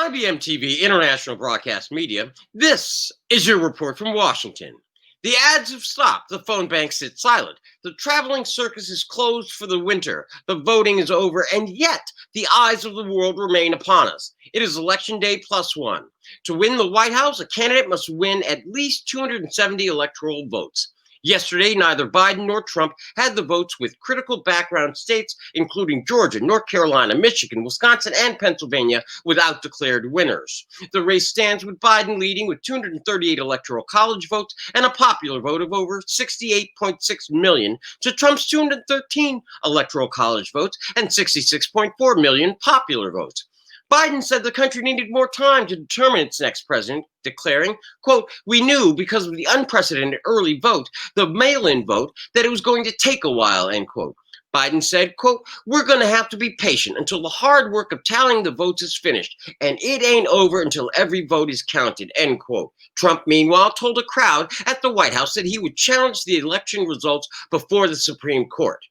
IBMTV International Broadcast Media, this is your report from Washington. The ads have stopped. The phone banks sit silent. The traveling circus is closed for the winter. The voting is over, and yet the eyes of the world remain upon us. It is Election Day +1. To win the White House, a candidate must win at least 270 electoral votes. Yesterday, neither Biden nor Trump had the votes, with critical background states, including Georgia, North Carolina, Michigan, Wisconsin, and Pennsylvania, without declared winners. The race stands with Biden leading with 238 electoral college votes and a popular vote of over 68.6 million to Trump's 213 electoral college votes and 66.4 million popular votes. Biden said the country needed more time to determine its next president, declaring, quote, "We knew because of the unprecedented early vote, the mail-in vote, that it was going to take a while," end quote. Biden said, quote, "We're going to have to be patient until the hard work of tallying the votes is finished, and it ain't over until every vote is counted," end quote. Trump, meanwhile, told a crowd at the White House that he would challenge the election results before the Supreme Court.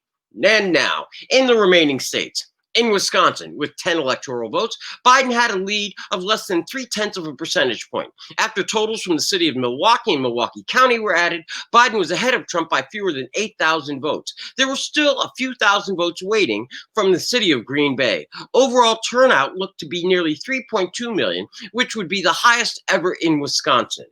And now, in the remaining states, in Wisconsin, with 10 electoral votes, Biden had a lead of less than 0.3 of a percentage point. After totals from the city of Milwaukee and Milwaukee County were added, Biden was ahead of Trump by fewer than 8,000 votes. There were still a few thousand votes waiting from the city of Green Bay. Overall turnout looked to be nearly 3.2 million, which would be the highest ever in Wisconsin.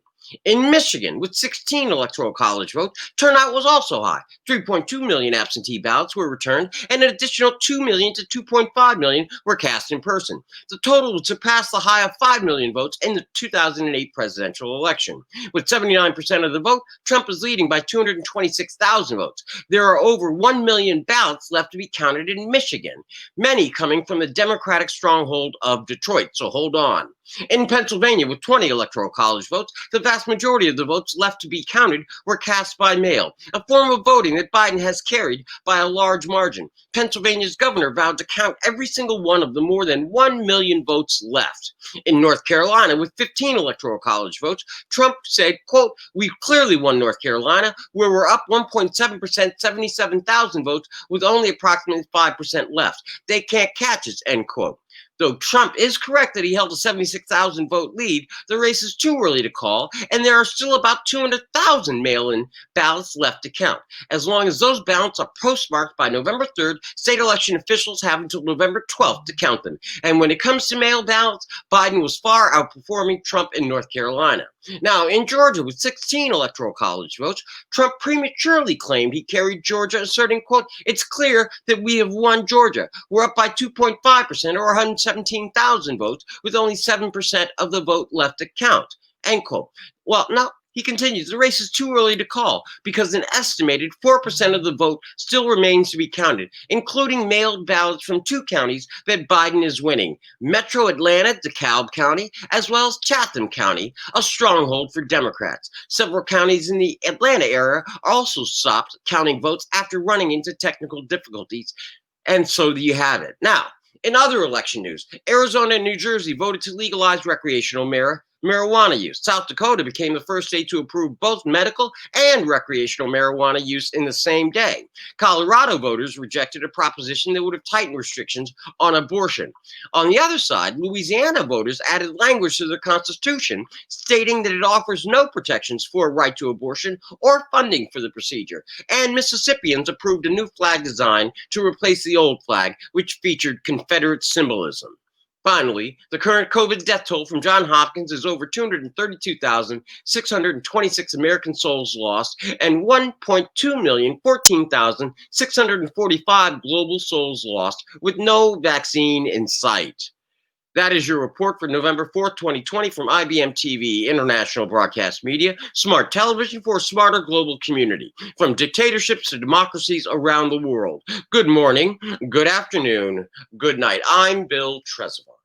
In Michigan, with 16 electoral college votes, turnout was also high. 3.2 million absentee ballots were returned, and an additional 2 million to 2.5 million were cast in person. The total would surpass the high of 5 million votes in the 2008 presidential election. With 79% of the vote, Trump is leading by 226,000 votes. There are over 1 million ballots left to be counted in Michigan, many coming from the Democratic stronghold of Detroit, so hold on. In Pennsylvania, with 20 electoral college votes, the vast majority of the votes left to be counted were cast by mail, a form of voting that Biden has carried by a large margin. Pennsylvania's governor vowed to count every single one of the more than 1 million votes left. In North Carolina, with 15 electoral college votes, Trump said, quote, "We've clearly won North Carolina, where we're up 1.7%, 77,000 votes, with only approximately 5% left. They can't catch us," end quote. Though Trump is correct that he held a 76,000 vote lead, the race is too early to call, and there are still about 200,000 mail-in ballots left to count. As long as those ballots are postmarked by November 3rd, state election officials have until November 12th to count them. And when it comes to mail ballots, Biden was far outperforming Trump in North Carolina. Now, in Georgia, with 16 electoral college votes, Trump prematurely claimed he carried Georgia, asserting, quote, "It's clear that we have won Georgia. We're up by 2.5%, or 117,000 votes, with only 7% of the vote left to count," end quote. Well, now, he continues, the race is too early to call because an estimated 4% of the vote still remains to be counted, including mailed ballots from 2 counties that Biden is winning: Metro Atlanta, DeKalb County, as well as Chatham County, a stronghold for Democrats. Several counties in the Atlanta area also stopped counting votes after running into technical difficulties. And so you have it. Now, in other election news, Arizona and New Jersey voted to legalize recreational marijuana use. South Dakota became the first state to approve both medical and recreational marijuana use in the same day. Colorado voters rejected a proposition that would have tightened restrictions on abortion. On the other side, Louisiana voters added language to their constitution, stating that it offers no protections for a right to abortion or funding for the procedure. And Mississippians approved a new flag design to replace the old flag, which featured Confederate symbolism. Finally, the current COVID death toll from Johns Hopkins is over 232,626 American souls lost and 1.2,014,645 global souls lost, with no vaccine in sight. That is your report for November 4th, 2020 from IBMTV International Broadcast Media, smart television for a smarter global community. From dictatorships to democracies around the world. Good morning, good afternoon, good night. I'm Bill Trezevant.